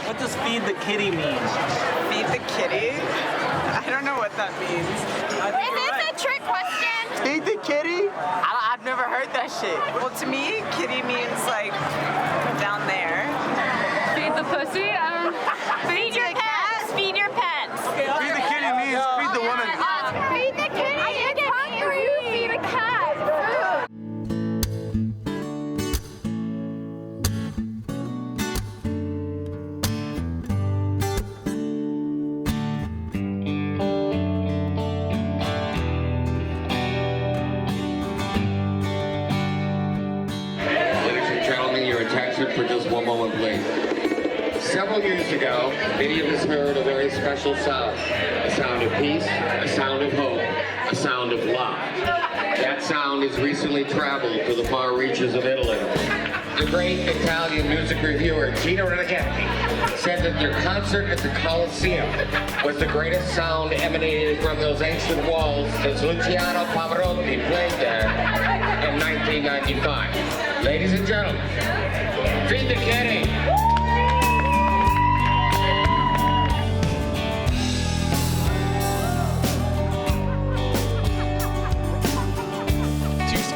What does feed the kitty mean? Feed the kitty? I don't know what that means. Is this a trick question? Feed the kitty? I've never heard that shit. Well, to me, kitty means like down there. Feed the pussy? Feed your pets. Feed your pets. Feed the kitty means feed the woman. Feed the kitty. It's hungry. Feed a cat. For just one moment, please. Several years ago, many of us heard a very special sound. A sound of peace, a sound of hope, a sound of love. That sound has recently traveled to the far reaches of Italy. The great Italian music reviewer Gino Reneghetti said that their concert at the Colosseum was the greatest sound emanating from those ancient walls since Luciano Pavarotti played there in 1995. Ladies and gentlemen, feed the kitty.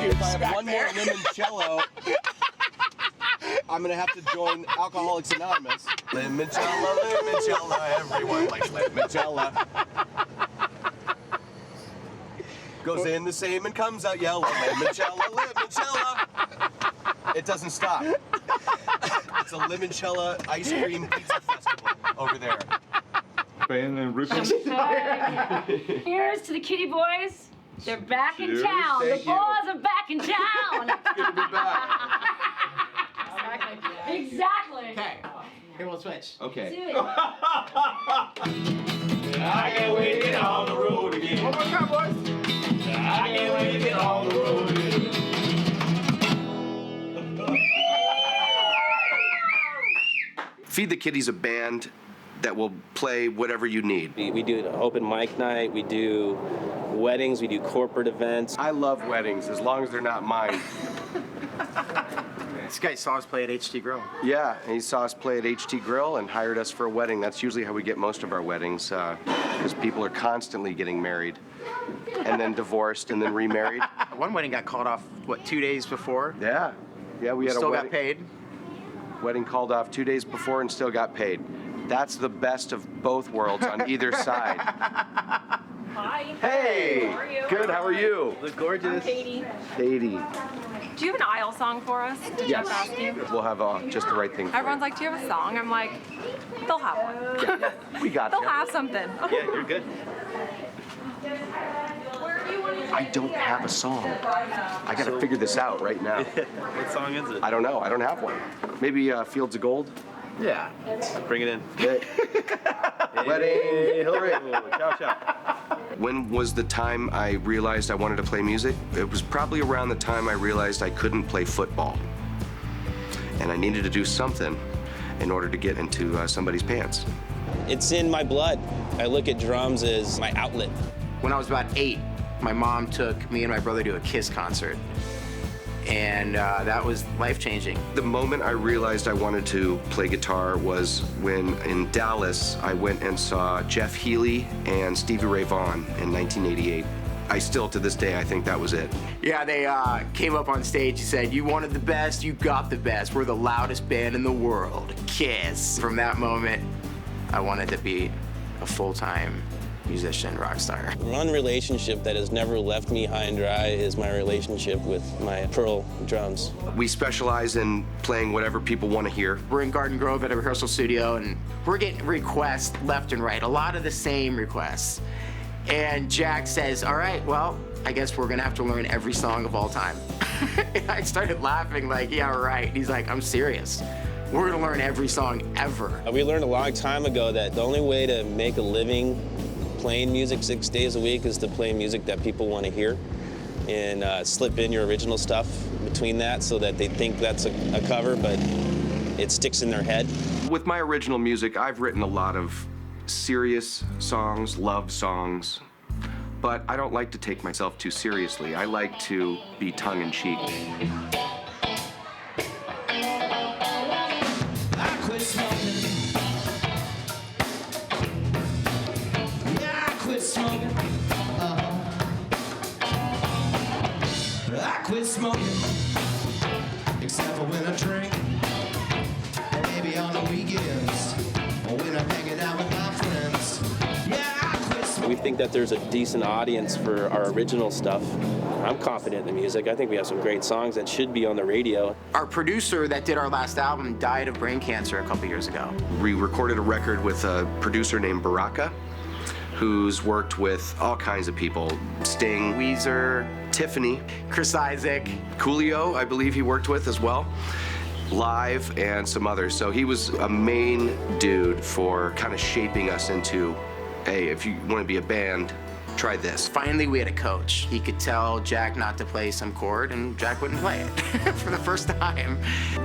If I have one more limoncello, I'm gonna have to join Alcoholics Anonymous. Limoncello, limoncello, everyone likes limoncello. Goes in the same and comes out yellow. Limoncello, limoncello. It doesn't stop. It's a limoncello ice cream pizza festival over there. Here's to the kitty boys. They're back in town. Thank The you. boys are back in town. It's good to be back. Exactly. Okay, here we'll switch. Okay. Do it. I can't wait to get on the road again. One more time, boys. I can't wait to get on the road again. Feed the Kitty's a band that will play whatever you need. We do an open mic night, we do weddings, we do corporate events. I love weddings, as long as they're not mine. This guy saw us play at HT Grill. Yeah, and he saw us play at HT Grill and hired us for a wedding. That's usually how we get most of our weddings, because people are constantly getting married and then divorced and then remarried. One wedding got called off, what, 2 days before? Yeah, we had Still a wedding. got paid. Wedding called off 2 days before and still got paid. That's the best of both worlds on either side. Hi. Hey, How are you? good. How are you? Look gorgeous. Katie. Katie. Do you have an aisle song for us? Yes. Jeff asked you. We'll have just the right thing. For Everyone's like, do you have a song? I'm like, they'll have one. you. We got They'll you. have something. Yeah, you're good. I don't have a song. I got to figure this out right now. What song is it? I don't know. I don't have one. Maybe Fields of Gold. Yeah. Bring it in. Wedding. Ciao, ciao. When was the time I realized I wanted to play music? It was probably around the time I realized I couldn't play football. And I needed to do something in order to get into somebody's pants. It's in my blood. I look at drums as my outlet. When I was about 8, my mom took me and my brother to a Kiss concert. And that was life-changing. The moment I realized I wanted to play guitar was when in Dallas I went and saw Jeff Healey and Stevie Ray Vaughan in 1988. I still, to this day, I think that was it. Yeah, they came up on stage and said, "You wanted the best, you got the best. We're the loudest band in the world, Kiss." From that moment, I wanted to be a full-time musician, rock star. One relationship that has never left me high and dry is my relationship with my Pearl drums. We specialize in playing whatever people want to hear. We're in Garden Grove at a rehearsal studio, and we're getting requests left and right, a lot of the same requests. And Jack says, "All right, well, I guess we're gonna have to learn every song of all time." And I started laughing like, "Yeah, right." He's like, "I'm serious. We're gonna learn every song ever." We learned a long time ago that the only way to make a living playing music 6 days a week is to play music that people want to hear and slip in your original stuff between that so that they think that's a cover, but it sticks in their head. With my original music, I've written a lot of serious songs, love songs, but I don't like to take myself too seriously. I like to be tongue-in-cheek. I quit smoking begins. When I'm hanging out with my friends. Yeah, I quit We think that there's a decent audience for our original stuff. I'm confident in the music. I think we have some great songs that should be on the radio. Our producer that did our last album died of brain cancer a couple years ago. We recorded a record with a producer named Baraka, who's worked with all kinds of people. Sting, Weezer, Tiffany, Chris Isaac, Coolio, I believe he worked with as well. Live and some others. So he was a main dude for kind of shaping us into, hey, if you want to be a band, try this. Finally, we had a coach. He could tell Jack not to play some chord, and Jack wouldn't play it for the first time.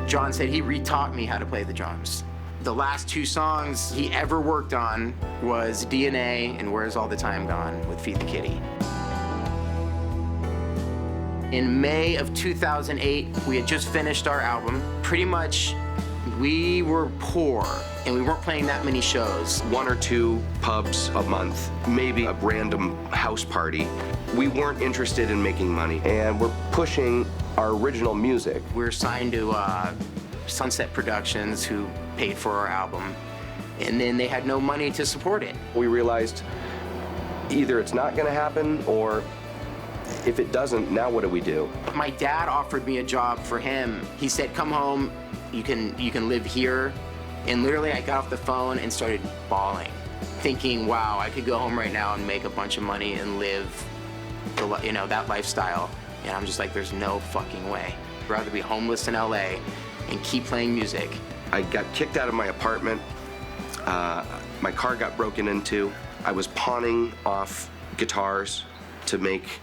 John said he retaught me how to play the drums. The last 2 songs he ever worked on was DNA and Where's All the Time Gone with Feed the Kitty. In May of 2008, we had just finished our album. Pretty much, we were poor, and we weren't playing that many shows. 1 or 2 pubs a month, maybe a random house party. We weren't interested in making money, and we're pushing our original music. We were signed to Sunset Productions, who paid for our album, and then they had no money to support it. We realized either it's not gonna happen, or if it doesn't, now what do we do? My dad offered me a job for him. He said, come home, you can live here. And literally I got off the phone and started bawling, thinking, wow, I could go home right now and make a bunch of money and live that lifestyle. And I'm just like, there's no fucking way. I'd rather be homeless in LA and keep playing music. I got kicked out of my apartment. My car got broken into. I was pawning off guitars to make,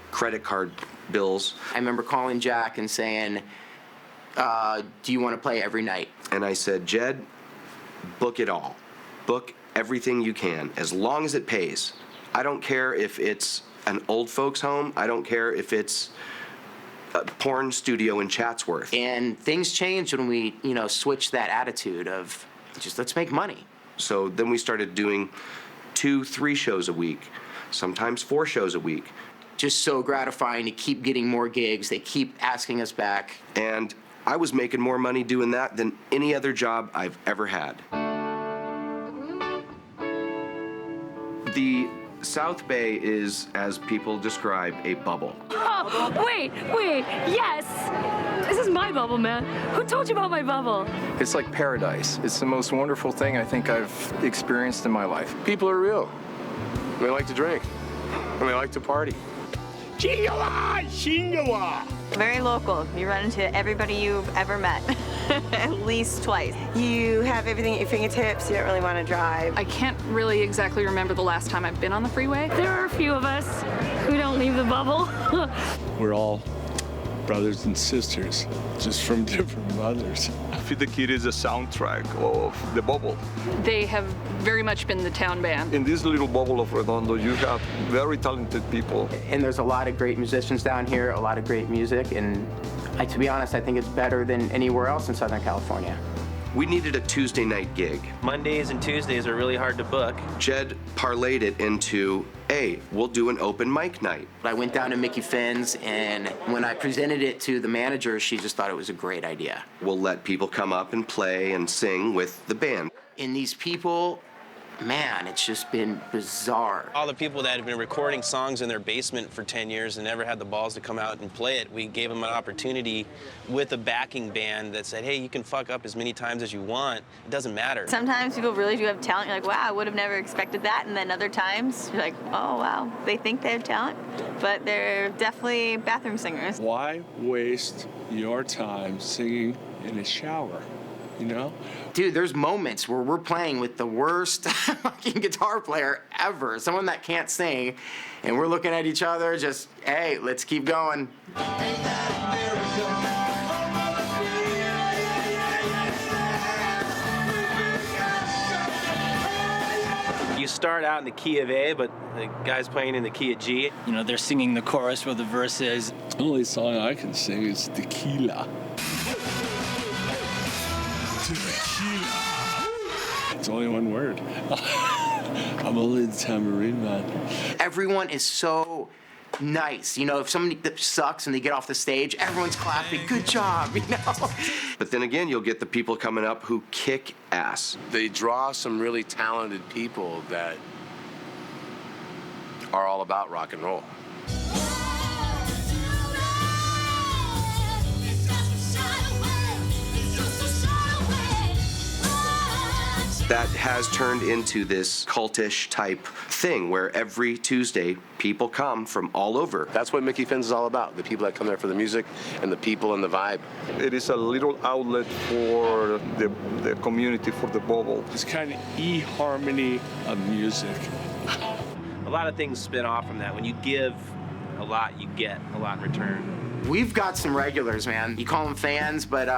credit card bills. I remember calling Jack and saying, do you want to play every night? And I said, Jed, book it all. Book everything you can, as long as it pays. I don't care if it's an old folks' home. I don't care if it's a porn studio in Chatsworth. And things changed when we, switched that attitude of just let's make money. So then we started doing 2, 3 shows a week, sometimes 4 shows a week. Just so gratifying to keep getting more gigs. They keep asking us back. And I was making more money doing that than any other job I've ever had. The South Bay is, as people describe, a bubble. Oh, wait, yes! This is my bubble, man. Who told you about my bubble? It's like paradise. It's the most wonderful thing I think I've experienced in my life. People are real. They like to drink, and they like to party. Very local. You run into everybody you've ever met, at least twice. You have everything at your fingertips. You don't really want to drive. I can't really exactly remember the last time I've been on the freeway. There are a few of us who don't leave the bubble. We're all brothers and sisters, just from different mothers. Feed the Kitty is a soundtrack of the bubble. They have very much been the town band. In this little bubble of Redondo, you have very talented people. And there's a lot of great musicians down here, a lot of great music, and to be honest, I think it's better than anywhere else in Southern California. We needed a Tuesday night gig. Mondays and Tuesdays are really hard to book. Jed parlayed it into, hey, we'll do an open mic night. I went down to Mickey Finn's, and when I presented it to the manager, she just thought it was a great idea. We'll let people come up and play and sing with the band. And these people, man, it's just been bizarre. All the people that have been recording songs in their basement for 10 years and never had the balls to come out and play it, we gave them an opportunity with a backing band that said, hey, you can fuck up as many times as you want. It doesn't matter. Sometimes people really do have talent. You're like, wow, I would have never expected that. And then other times, you're like, oh, wow, they think they have talent, but they're definitely bathroom singers. Why waste your time singing in a shower? Dude, there's moments where we're playing with the worst fucking guitar player ever, someone that can't sing, and we're looking at each other just, hey, let's keep going. You start out in the key of A, but the guy's playing in the key of G. They're singing the chorus where the verse is. The only song I can sing is Tequila. It's only one word. I'm only the tambourine man. Everyone is so nice. You know, if somebody sucks and they get off the stage, everyone's clapping, good job, you know? But then again, you'll get the people coming up who kick ass. They draw some really talented people that are all about rock and roll. That has turned into this cultish type thing where every Tuesday people come from all over. That's what Mickey Finn's is all about, the people that come there for the music and the people and the vibe. It is a little outlet for the community, for the bubble. It's kind of e-harmony of music. A lot of things spin off from that. When you give a lot, you get a lot in return. We've got some regulars, man. You call them fans, but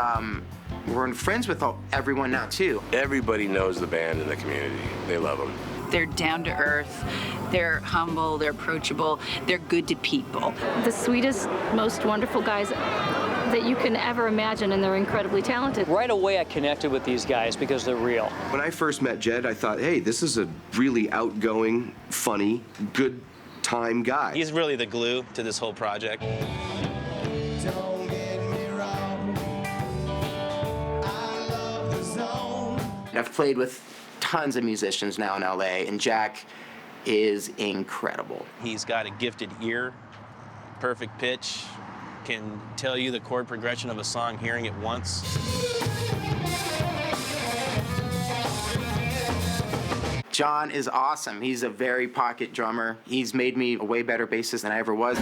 we're friends with everyone now, too. Everybody knows the band in the community. They love them. They're down to earth, they're humble, they're approachable, they're good to people. The sweetest, most wonderful guys that you can ever imagine, and they're incredibly talented. Right away, I connected with these guys because they're real. When I first met Jed, I thought, hey, this is a really outgoing, funny, good time guy. He's really the glue to this whole project. I've played with tons of musicians now in LA, and Jack is incredible. He's got a gifted ear, perfect pitch, can tell you the chord progression of a song hearing it once. John is awesome. He's a very pocket drummer. He's made me a way better bassist than I ever was.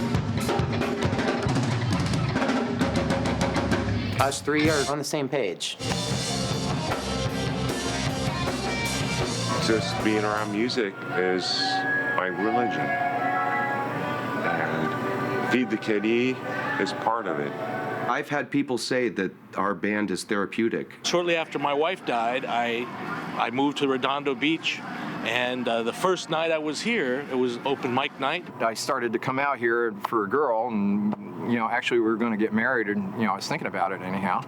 Us three are on the same page. Just being around music is my religion. And Feed the Kitty is part of it. I've had people say that our band is therapeutic. Shortly after my wife died, I moved to Redondo Beach. And the first night I was here, it was open mic night. I started to come out here for a girl, and actually we were going to get married, and I was thinking about it anyhow.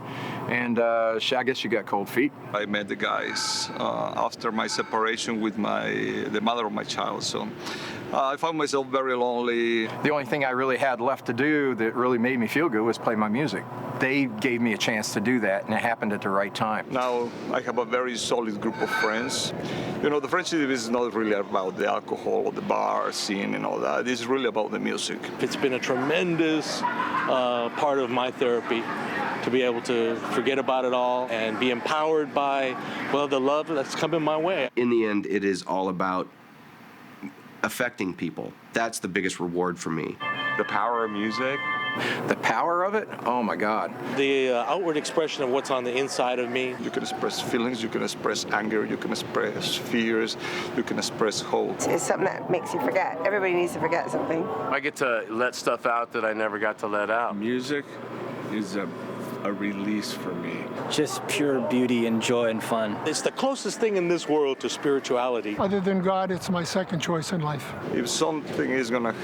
And I guess she got cold feet. I met the guys after my separation with the mother of my child, so I found myself very lonely. The only thing I really had left to do that really made me feel good was play my music. They gave me a chance to do that, and it happened at the right time. Now I have a very solid group of friends. The friendship is not really about the alcohol or the bar scene and all that. It's really about the music. It's been a tremendous part of my therapy to be able to forget about it all and be empowered by, the love that's coming my way. In the end, it is all about affecting people. That's the biggest reward for me. The power of music. The power of it? Oh my God. The outward expression of what's on the inside of me. You can express feelings, you can express anger, you can express fears, you can express hope. It's something that makes you forget. Everybody needs to forget something. I get to let stuff out that I never got to let out. Music is a release for me. Just pure beauty and joy and fun. It's the closest thing in this world to spirituality. Other than God, it's my second choice in life. If something is going to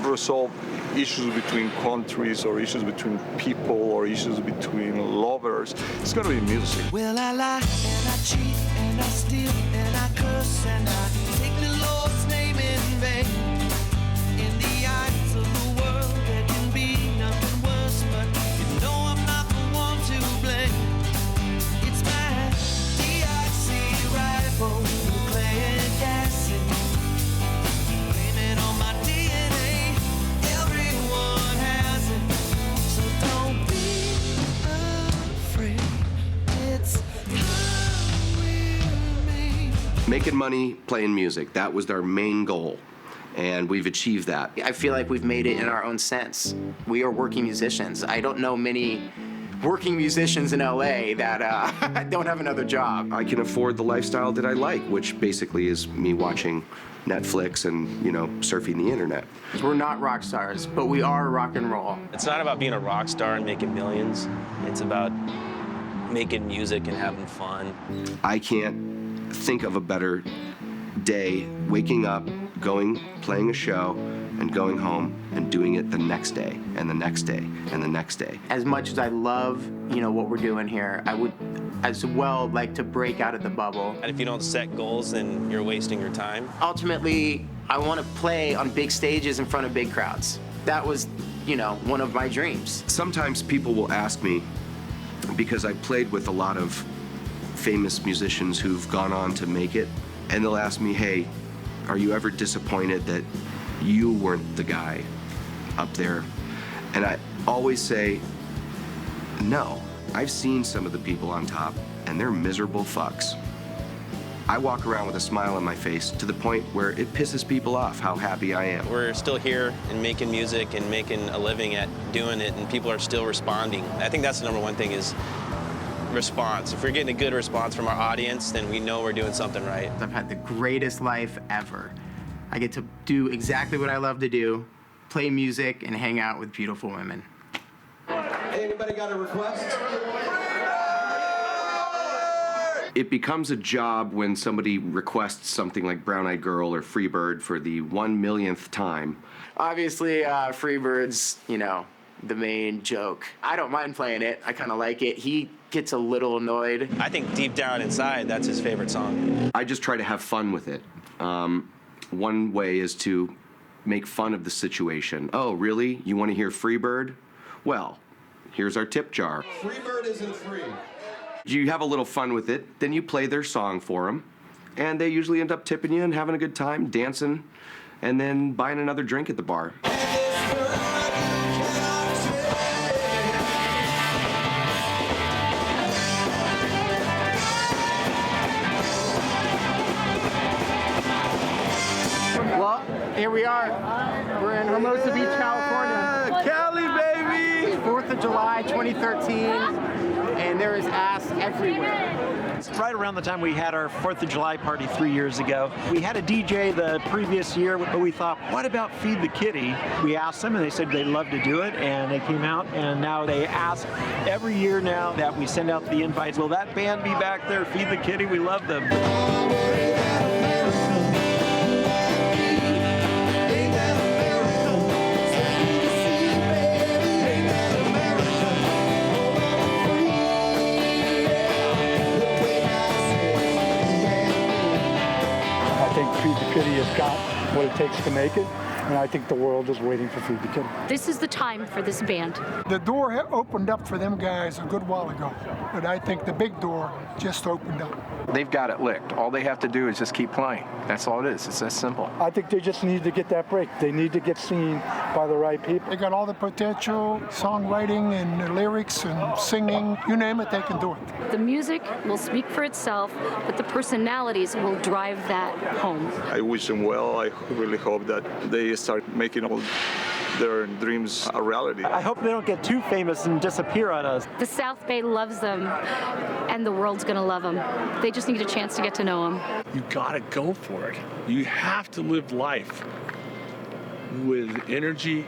resolve issues between countries or issues between people or issues between lovers, it's going to be music. Well, I lie and I cheat and I steal and I curse and I take the Lord's name in vain. In the eyes of the world, there can be nothing worse, but I'm not the one to blame. It's my DIC rival, nucleic acid, blaming on my DNA. Everyone has it, so don't be afraid. It's how we're made. Making money playing music, that was our main goal. And we've achieved that. I feel like we've made it in our own sense. We are working musicians. I don't know many working musicians in LA that don't have another job. I can afford the lifestyle that I like, which basically is me watching Netflix and, surfing the internet. We're not rock stars, but we are rock and roll. It's not about being a rock star and making millions. It's about making music and having fun. I can't think of a better day waking up, playing a show, and going home and doing it the next day and the next day and the next day. As much as I love, what we're doing here, I would as well like to break out of the bubble. And if you don't set goals, then you're wasting your time. Ultimately, I want to play on big stages in front of big crowds. That was, one of my dreams. Sometimes people will ask me, because I played with a lot of famous musicians who've gone on to make it, and they'll ask me, hey, are you ever disappointed that you weren't the guy up there? And I always say, no. I've seen some of the people on top, and they're miserable fucks. I walk around with a smile on my face to the point where it pisses people off how happy I am. We're still here and making music and making a living at doing it, and people are still responding. I think that's the number one thing is response. If we're getting a good response from our audience, then we know we're doing something right. I've had the greatest life ever. I get to do exactly what I love to do, play music and hang out with beautiful women. Anybody got a request? It becomes a job when somebody requests something like Brown Eyed Girl or Freebird for the 1,000,000th time. Obviously, Freebird's, the main joke. I don't mind playing it. I kind of like it. He gets a little annoyed. I think deep down inside, that's his favorite song. I just try to have fun with it. One way is to make fun of the situation. Oh, really? You want to hear Freebird? Well, here's our tip jar. Freebird isn't free. You have a little fun with it, then you play their song for them, and they usually end up tipping you and having a good time, dancing, and then buying another drink at the bar. Well, here we are. We're in Hermosa Beach, California. Cali, baby! 4th of July, 2013. And there is ass everywhere. It's right around the time we had our 4th of July party 3 years ago. We had a DJ the previous year, but we thought, what about Feed the Kitty? We asked them, and they said they'd love to do it, and they came out, and now they ask every year now that we send out the invites, will that band be back there, Feed the Kitty? We love them. Feed the Kitty has got what it takes to make it, and I think the world is waiting for Feed the Kitty. This is the time for this band. The door opened up for them guys a good while ago, but I think the big door just opened up. They've got it licked. All they have to do is just keep playing. That's all it is. It's that simple. I think they just need to get that break. They need to get seen by the right people. They got all the potential, songwriting and the lyrics and singing, you name it, they can do it. The music will speak for itself, but the personalities will drive that home. I wish them well. I really hope that they start making all their dreams a reality. I hope they don't get too famous and disappear on us. The South Bay loves them, and the world's gonna love them. They just need a chance to get to know them. You gotta go for it. You have to live life with energy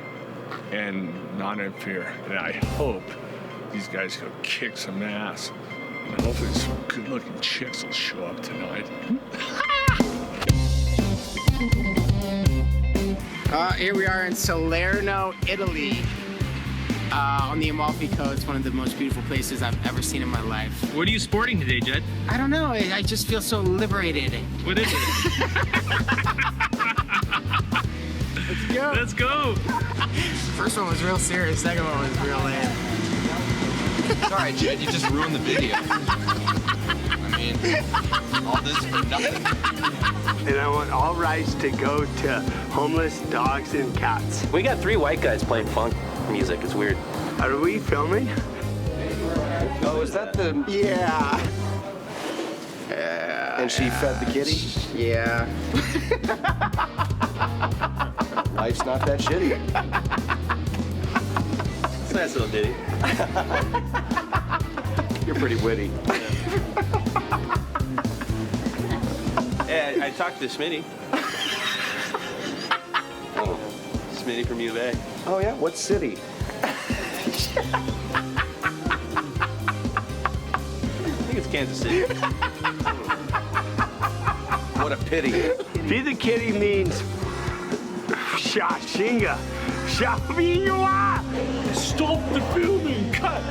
and not in fear. And I hope these guys go kick some ass. And hopefully some good-looking chicks will show up tonight. Here we are in Salerno, Italy, on the Amalfi Coast. It's one of the most beautiful places I've ever seen in my life. What are you sporting today, Jed? I don't know. I just feel so liberated. What is it? Let's go. Let's go. First one was real serious. Second one was real lame. It's all right, Jed. You just ruined the video. I mean, all this for nothing. And I want all rights to go to homeless dogs and cats. We got 3 white guys playing funk music. It's weird. Are we filming? Oh, is that the... Yeah. And she fed the kitty? Yeah. Life's not that shitty. It's a nice little ditty. You're pretty witty. Yeah, I talked to Smitty. Oh, Smitty from U of A. Oh yeah, what city? I think it's Kansas City. What a pity. Feed the Kitty means Shashinga. Shabiwa! Stop the filming, cut!